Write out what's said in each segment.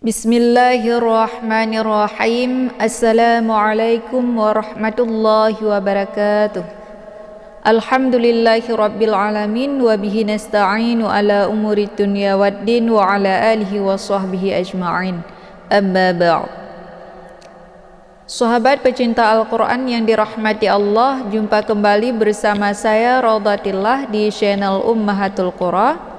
Bismillahirrahmanirrahim. Assalamualaikum warahmatullahi wabarakatuh. Alhamdulillahi rabbil alamin wa bihi nasta'inu ala umuri dunya waddin wa ala alihi wa sahbihi ajma'in. Amma ba'd. Sahabat pecinta Al-Quran yang dirahmati Allah, jumpa kembali bersama saya Raudatillah di channel Ummahatul Qura.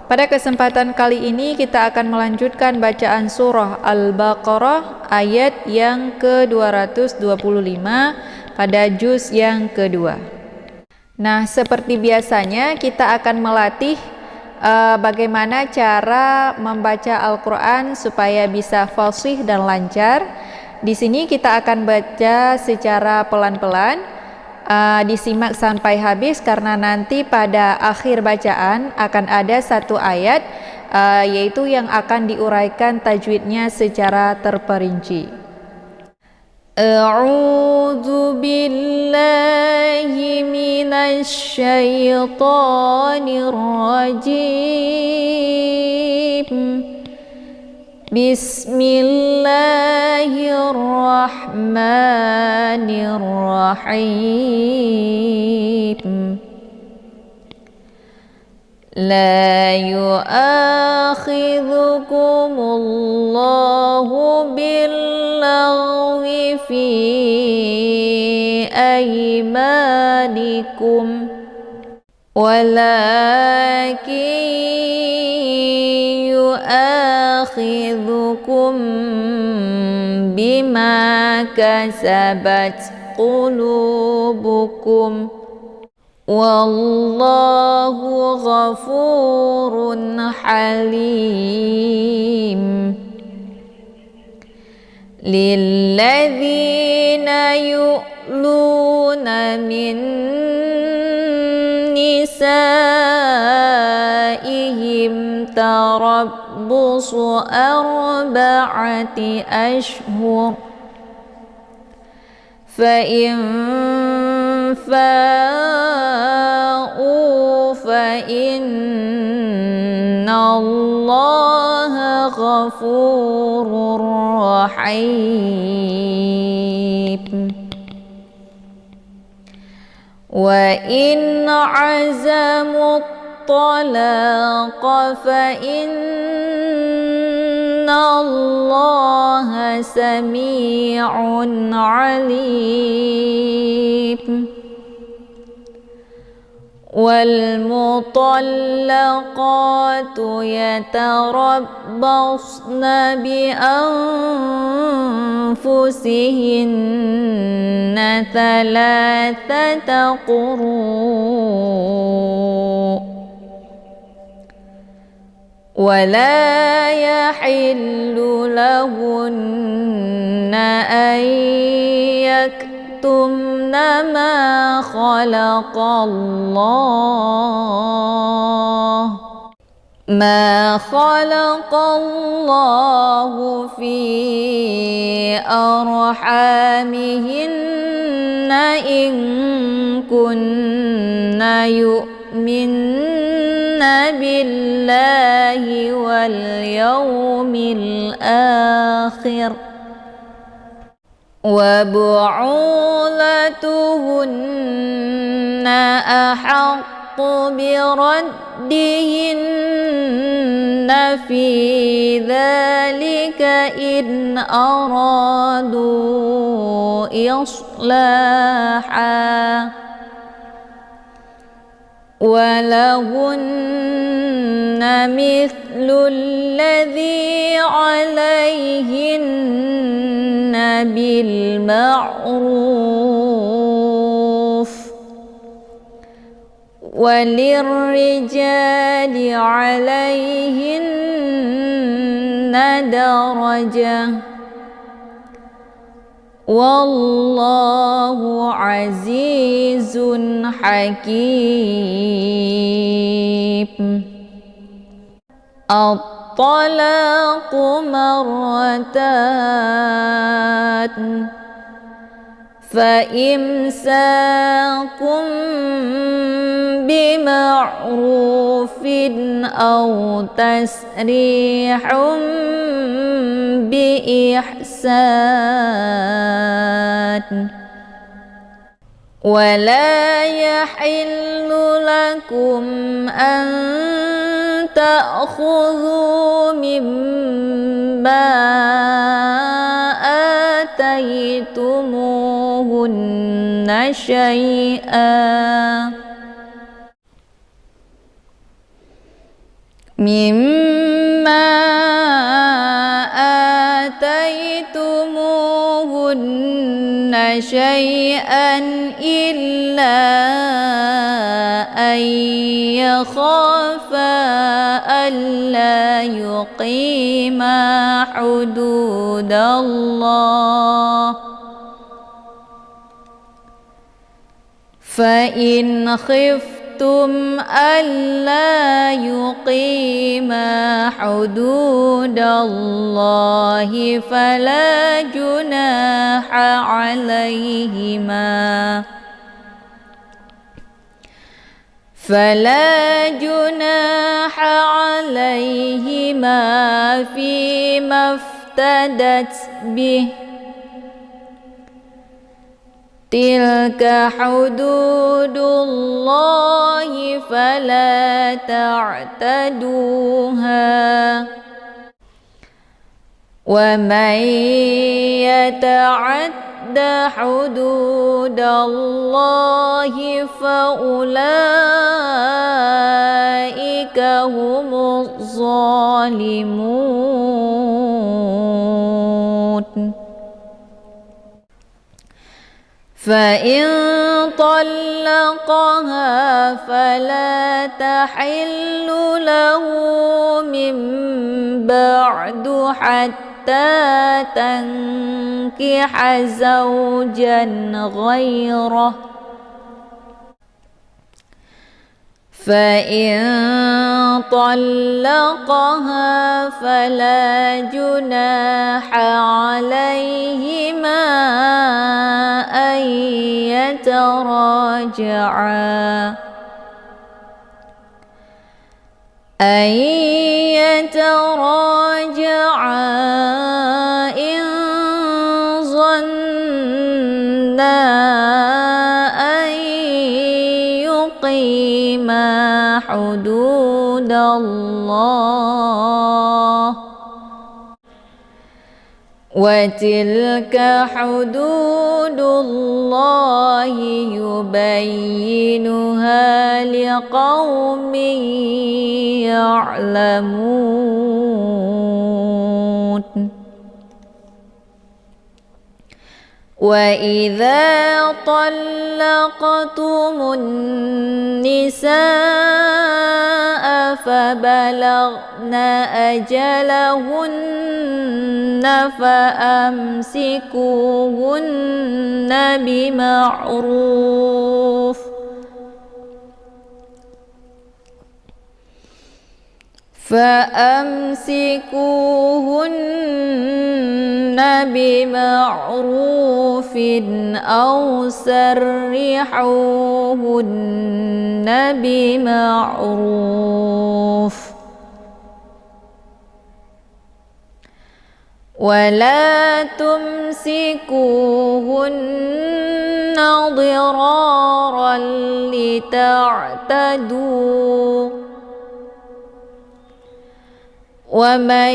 Pada kesempatan kali ini kita akan melanjutkan bacaan surah Al-Baqarah ayat yang ke-225 pada juz yang kedua. Nah, seperti biasanya kita akan melatih bagaimana cara membaca Al-Quran supaya bisa fasih dan lancar. Di sini kita akan baca secara pelan-pelan. Disimak sampai habis karena nanti pada akhir bacaan akan ada satu ayat yaitu yang akan diuraikan tajwidnya secara terperinci. A'udzu billahi minasy syaithanir rajim. Bismillahirrahmanirrahim. La yu'akhidhukumullahu billaghwi fi aymanikum walakin yu'akhidhukum bima kasabat qulubukum wallahu ghafurun halim. Lilladzina yu'luna min nisaihim tarabbusu arba'ati ashhur fa in fa'u fa innallaha ghafurur rahim. Wa in azamu talaqa fa innallaha sami'un alim. Wal mutallaqatu yatarabbasna bi anfusihinna thalathata quru' wa la yahillu lahunna an yaktumna ma khalaqallahu fi arhamihinna in kunna yu'minna billahi wal yawmil akhir wa bu'ulatuhunna ahaqqu biraddihinna fi dhalika in aradu islaha walahunna mithlu alladhi alayhinna bil ma'ruf walirrijali alayhinna darajah wallahu azizun hakim. At-talaqu marratan fa imsakum bima'rufin aw tasrihum بإحسان ولا يحل لكم أن تأخذوا مما آتيتموهن شيئا إلا أن يخافا ألا يقيما حدود الله فإن خفتم ألا يقيما حدود الله فلا جناح عليهما فيما افتدت به تلك حدود الله فلا تعتدوها ومن يتعد حدود الله فأولئك هم الظالمون فإن طلقها فلا تحل له من بعد حتى تنكح زوجا غيره فإن طلقها فلا جناح عليهما أن يتراجعا إن ظنا أن يقيما حدود الله وتلك حدود الله يبينها لقوم يعلمون وإذا طلقتم النساء فبلغن أجلهن فأمسكوهن بمعروف أو سرحوهن بمعروف ولا تمسكوهن ضرارا لتعتدوا ومن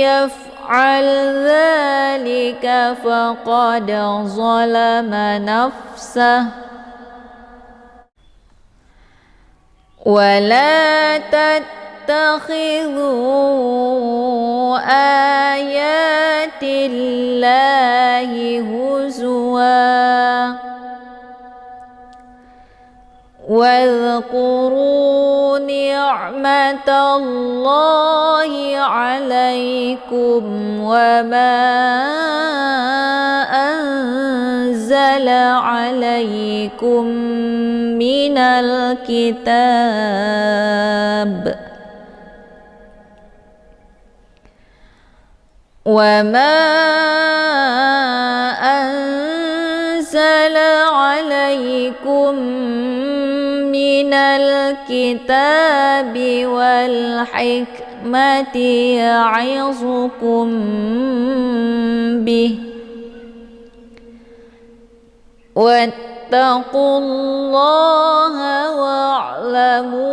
يفعل ذلك فقد ظلم نفسه ولا تتخذوا آيات الله هزوا واذكروا نعمة الله عليكم وما أنزل عليكم من الكتاب والحكمة ni'mati ya'izukum bih wattaqullaha wa'lamu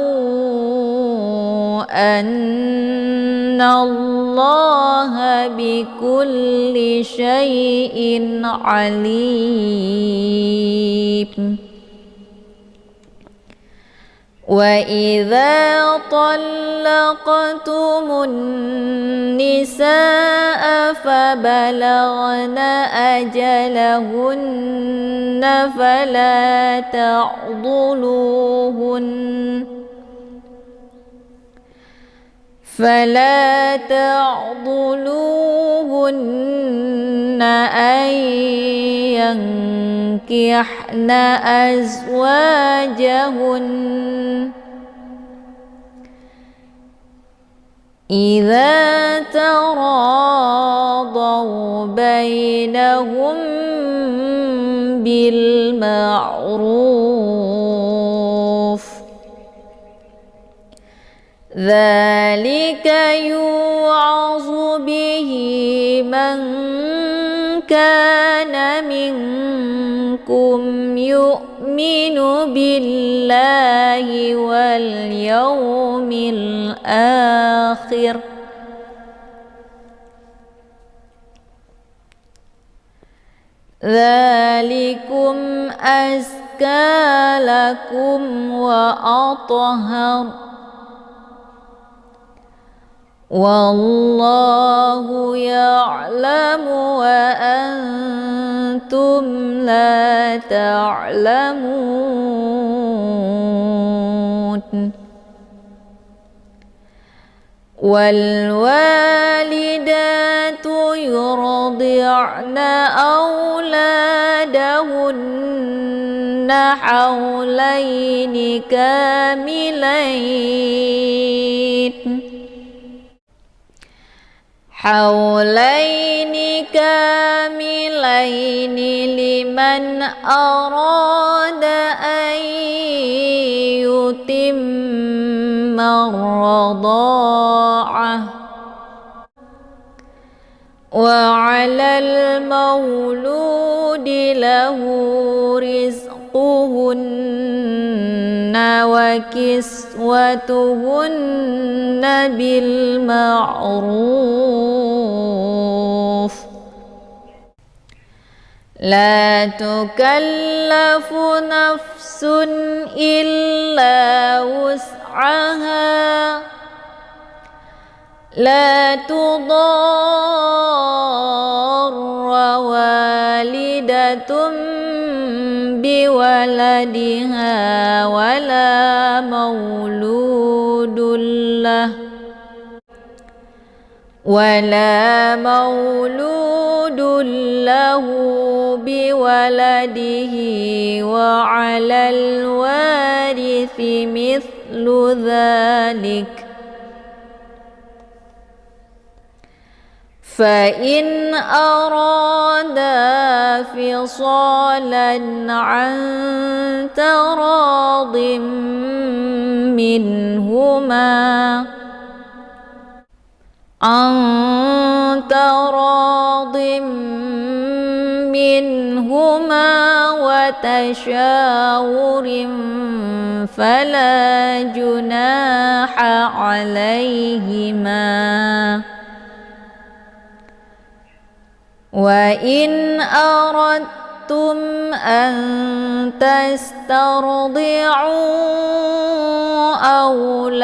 annallaha bikulli syai'in alim. Wa idza talaqtumun nisaa fabalaghna ajalahunna فلا تعضلوهن أن ينكحن أزواجهن إذا تراضوا بينهم بالمعروف ذلك يوعظ به من كان منكم يؤمن بالله واليوم الآخر ذلكم أزكى لكم وأطهر والله يعلم وأنتم لا تعلمون والوالدات يرضعن أولادهن حولين كاملين لمن أراد أن يتم الرضاعة وعلى المولود له رزقهن وكسوتهن بالمعروف لا تكلف نفس إلا وسعها لا تضار والدة بولدها ولا مولود له بولده وعلى الوارث مثل ذلك فإن أرادا فصالا عن تراض منهما وتشاور فلا جناح عليهما وإن أردتم أن تسترضعوا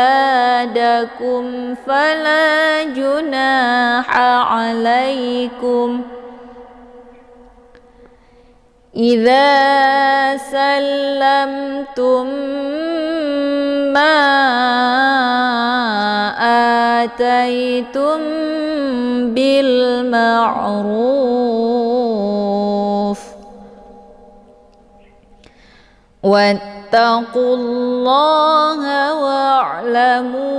أولادكم فلا جناح عليكم إذا سلمتم ما آتيتم بالمعروف واتقوا الله واعلموا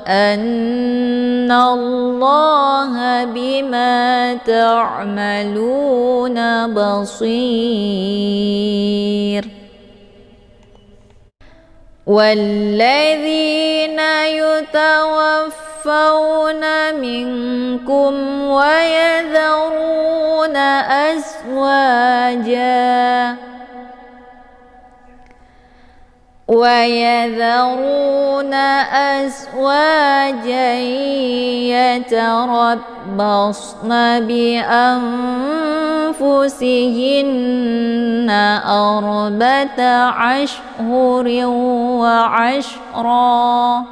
أن الله بما تعملون بصير. والذين يتوفون منكم ويذرون أزواجا يتربصن بأنفسهن 4 أشهر وعشرا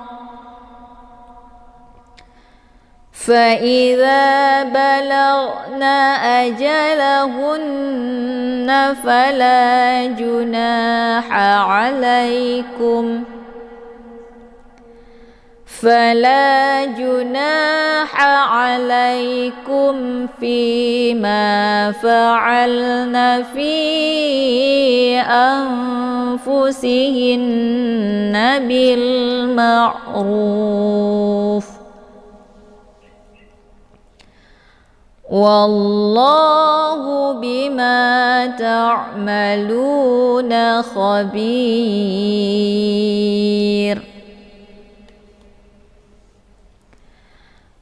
فإذا بلغن أجلهن فلا جناح عليكم فيما فعلن في أنفسهن بالمعروف والله بما تعملون خبير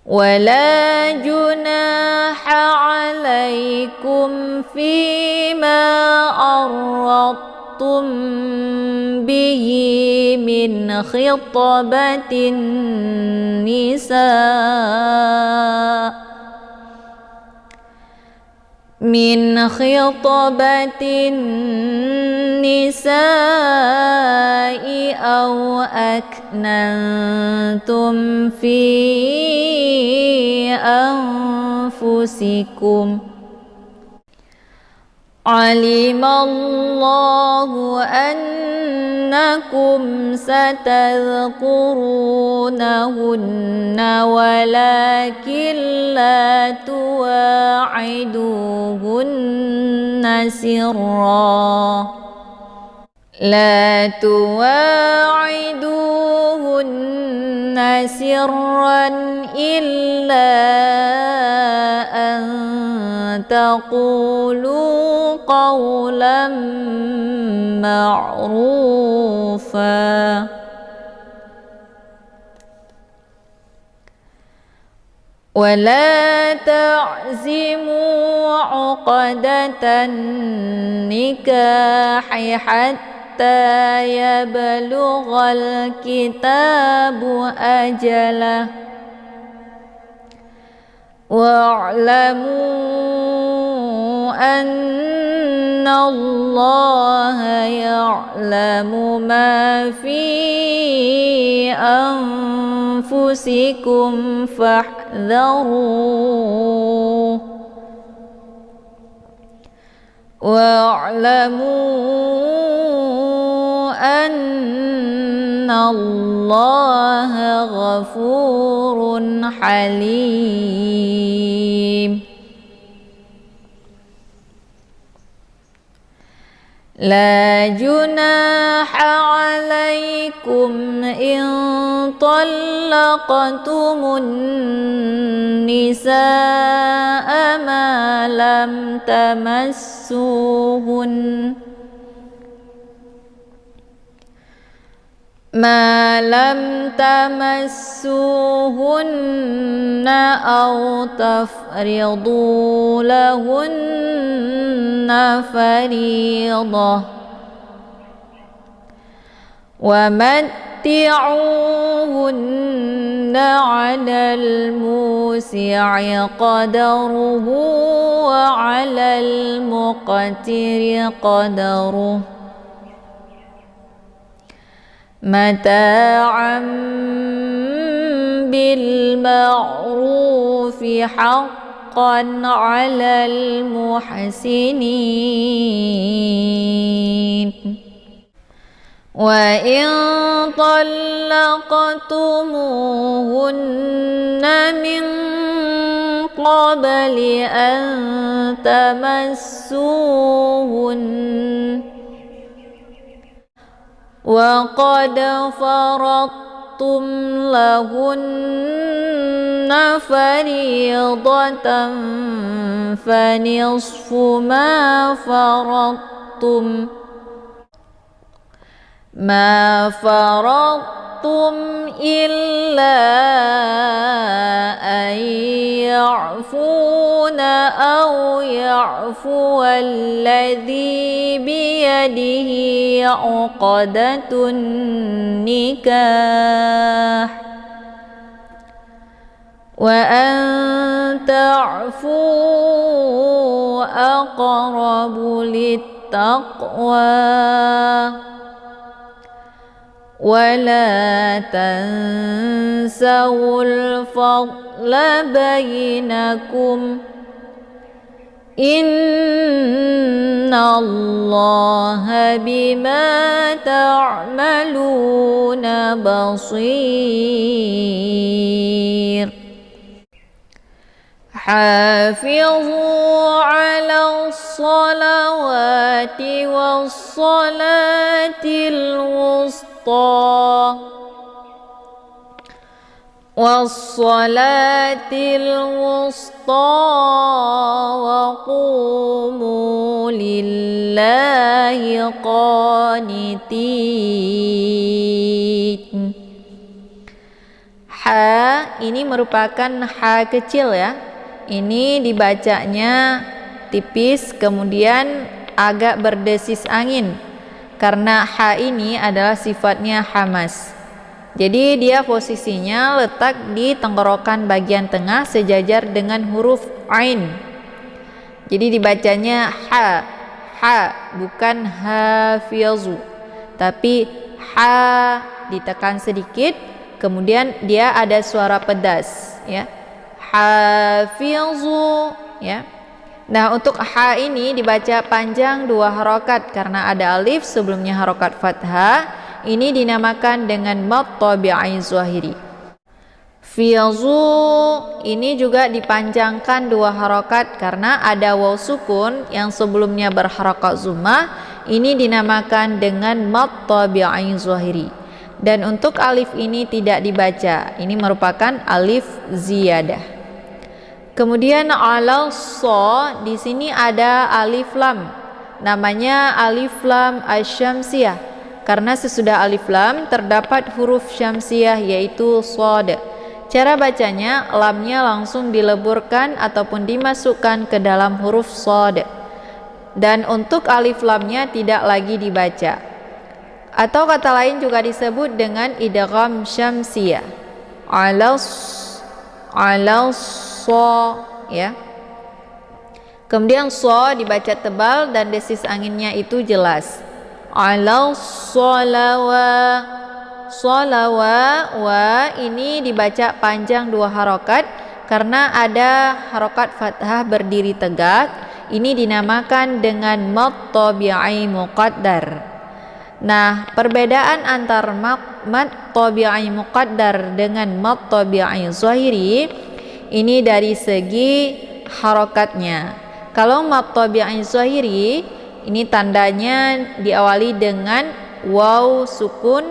ولا جناح عليكم فيما أردتم به من خطبة النساء أو أكننتم في أنفسكم علم الله أنكم ستذكرونهن ولكن لا تواعدوهن سرا إلا أن تقولوا قولا معروفا ولا تعزموا عقدة النكاح حتى يبلغ الكتاب أجله واعلموا أن الله يعلم ما في أنفسكم فاحذروه واعلموا أن الله غفور حليم لا جناح عليكم إن طلقتم النساء ما لم تمسوهن أو تفرضوا لهن فريضة ومتعوهن على الموسع قدره وعلى المقتر قدره متاعا بالمعروف حقا على المحسنين وإن طلقتموهن من قبل أن تمسوهن وقد فرضتم لهن فريضة فنصف ما فرضتم ma faradtum illa an ya'funa aw ya'fu alladhi biyadihi 'uqdatun nikah wa an ta'fu aqrabu littaqwa wa la tansawul fadla bainakum innallaha bima ta'maluna basir. Hafizu ala salawati wassalatil wusta wa qumu lillahi qanitin. Ha ini merupakan ha kecil ya. Ini dibacanya tipis kemudian agak berdesis angin karena ha ini adalah sifatnya hamas. Jadi dia posisinya letak di tenggorokan bagian tengah sejajar dengan huruf ain. Jadi dibacanya ha bukan hafizu, tapi ha ditekan sedikit kemudian dia ada suara pedas ya. Hafizu ya. Nah, untuk ha ini dibaca panjang 2 harokat karena ada alif sebelumnya harokat fathah. Ini dinamakan dengan mad tabi'i zahiri. Fizu ini juga dipanjangkan 2 harokat karena ada waw sukun yang sebelumnya berharokat zummah. Ini dinamakan dengan mad tabi'i zahiri. Dan untuk alif ini tidak dibaca. Ini merupakan alif ziyadah. Kemudian ala so di sini ada alif lam, namanya alif lam asyamsiyah karena sesudah alif lam terdapat huruf syamsiyah yaitu shad. Cara bacanya lamnya langsung dileburkan ataupun dimasukkan ke dalam huruf shad. Dan untuk alif lamnya tidak lagi dibaca. Atau kata lain juga disebut dengan idgham syamsiyah. Ala so ya. Kemudian so dibaca tebal dan desis anginnya itu jelas. Ala salawa wa ini dibaca panjang 2 harokat karena ada harokat fathah berdiri tegak. Ini dinamakan dengan mad tabi'i muqaddar. Nah, perbedaan antara mad tabi'i muqaddar dengan mad tabi'i zahiri ini dari segi harokatnya. Kalau mad tabi'i zahiri ini tandanya diawali dengan waw sukun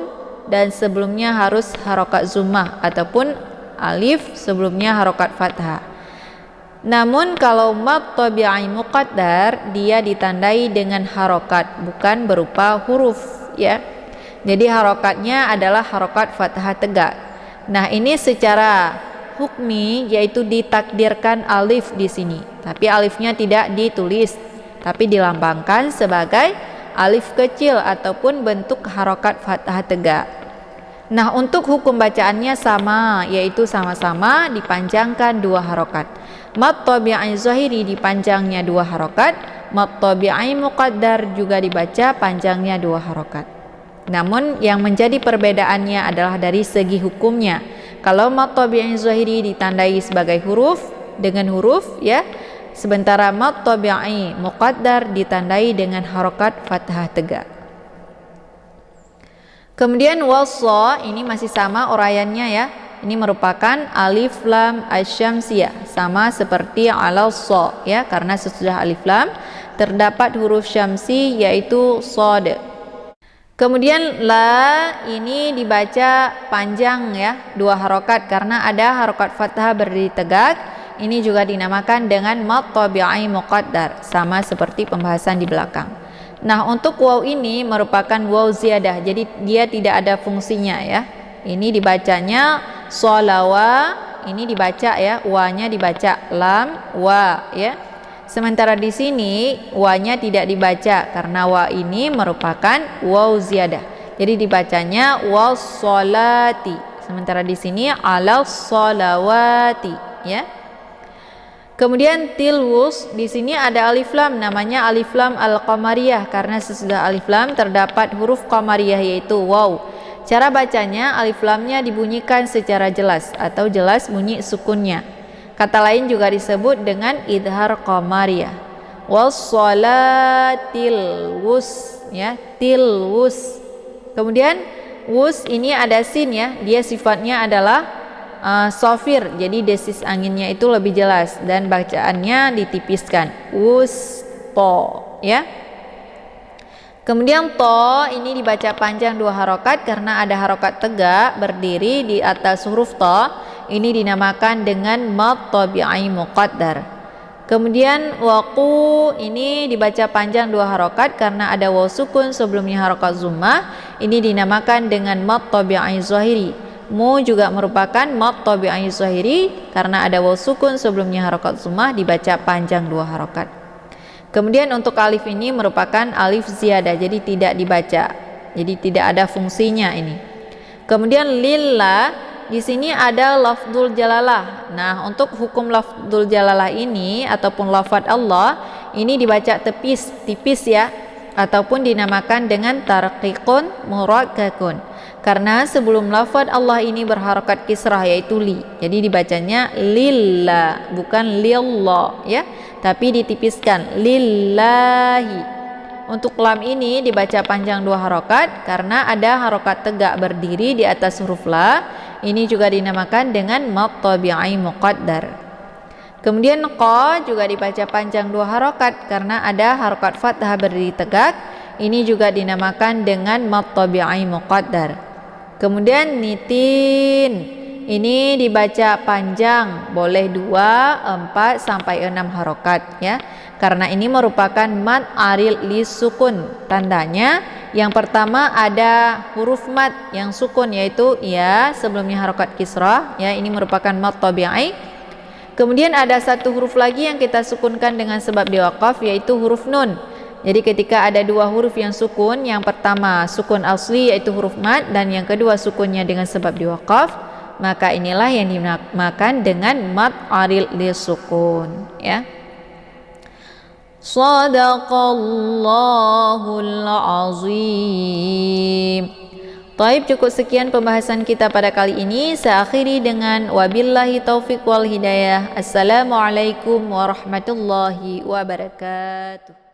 dan sebelumnya harus harokat zummah ataupun alif sebelumnya harokat fathah. Namun kalau mad tabi'i muqaddar dia ditandai dengan harokat bukan berupa huruf ya. Jadi harokatnya adalah harokat fathah tegak. Nah, ini secara hukmi yaitu ditakdirkan alif di sini, tapi alifnya tidak ditulis, tapi dilambangkan sebagai alif kecil ataupun bentuk harokat fathah tegak. Nah, untuk hukum bacaannya sama, yaitu sama-sama dipanjangkan 2 harokat. Mad tabi'i zahiri dipanjangnya 2 harokat, mad tabi'i muqaddar juga dibaca panjangnya 2 harokat. Namun yang menjadi perbedaannya adalah dari segi hukumnya. Kalau mad tabi'i zahiri ditandai sebagai huruf dengan huruf ya, sementara mad tabi'i muqaddar ditandai dengan harokat fathah tegak. Kemudian wassa ini masih sama uraiannya ya. Ini merupakan alif lam asyamsiyah, sama seperti ala sa ya, karena sesudah alif lam terdapat huruf syamsi yaitu shad. Kemudian la ini dibaca panjang ya, 2 harokat karena ada harokat fathah berdiri tegak. Ini juga dinamakan dengan mad tabi'i muqaddar, sama seperti pembahasan di belakang. Nah, untuk waw ini merupakan waw ziyadah, jadi dia tidak ada fungsinya ya. Ini dibacanya sholawa, ini dibaca ya, wa-nya dibaca lam wa ya. Sementara di sini wa-nya tidak dibaca karena wa ini merupakan waw ziyadah. Jadi dibacanya waw sholati. Sementara di sini ala sholawati ya. Kemudian tilwus, di sini ada alif lam, namanya alif lam al-qamariyah karena sesudah alif lam terdapat huruf qamariyah yaitu waw. Cara bacanya alif lamnya dibunyikan secara jelas atau jelas bunyi sukunnya. Kata lain juga disebut dengan idhar qamariyah. Wassalatil wus ya, tilwus. Kemudian wus ini ada sin ya, dia sifatnya adalah sofir, jadi desis anginnya itu lebih jelas dan bacaannya ditipiskan wusto ya. Kemudian to ini dibaca panjang 2 harokat karena ada harokat tegak berdiri di atas huruf to, ini dinamakan dengan mad tabi'i muqaddar. Kemudian waqu ini dibaca panjang 2 harokat karena ada waw sukun sebelumnya harokat zummah, ini dinamakan dengan mad tabi'i zahiri. Mu juga merupakan mad tabi'i zahiri karena ada waw sukun sebelumnya harokat zummah, dibaca panjang 2 harokat. Kemudian untuk alif ini merupakan alif ziyadah, jadi tidak dibaca, jadi tidak ada fungsinya ini. Kemudian lillah, di sini ada lafdzul jalalah. Nah, untuk hukum lafdzul jalalah ini ataupun lafadz Allah ini dibaca tipis ya, ataupun dinamakan dengan tarqiqun murakkakun. Karena sebelum lafadz Allah ini berharokat kisrah yaitu li, jadi dibacanya lillah bukan lillah ya, tapi ditipiskan lillahi. Untuk lam ini dibaca panjang 2 harokat karena ada harokat tegak berdiri di atas huruf la, ini juga dinamakan dengan mad tabi'i muqaddar. Kemudian qa juga dibaca panjang 2 harokat karena ada harokat fathah berdiri tegak, ini juga dinamakan dengan mad tabi'i muqaddar. Kemudian nitin ini dibaca panjang, boleh 2, 4 sampai 6 harokat ya, karena ini merupakan mad aril li sukun. Tandanya yang pertama ada huruf mad yang sukun yaitu ya, sebelumnya harokat kisrah ya, ini merupakan mad tabi'i. Kemudian ada satu huruf lagi yang kita sukunkan dengan sebab diwaqaf yaitu huruf nun. Jadi ketika ada 2 huruf yang sukun, yang pertama sukun asli yaitu huruf mad dan yang kedua sukunnya dengan sebab diwaqaf, maka inilah yang dinamakan dengan mad aril li sukun ya. Shadaqallahul azim. Taib, cukup sekian pembahasan kita pada kali ini. Saya akhiri dengan wabillahi taufiq wal hidayah. Assalamualaikum warahmatullahi wabarakatuh.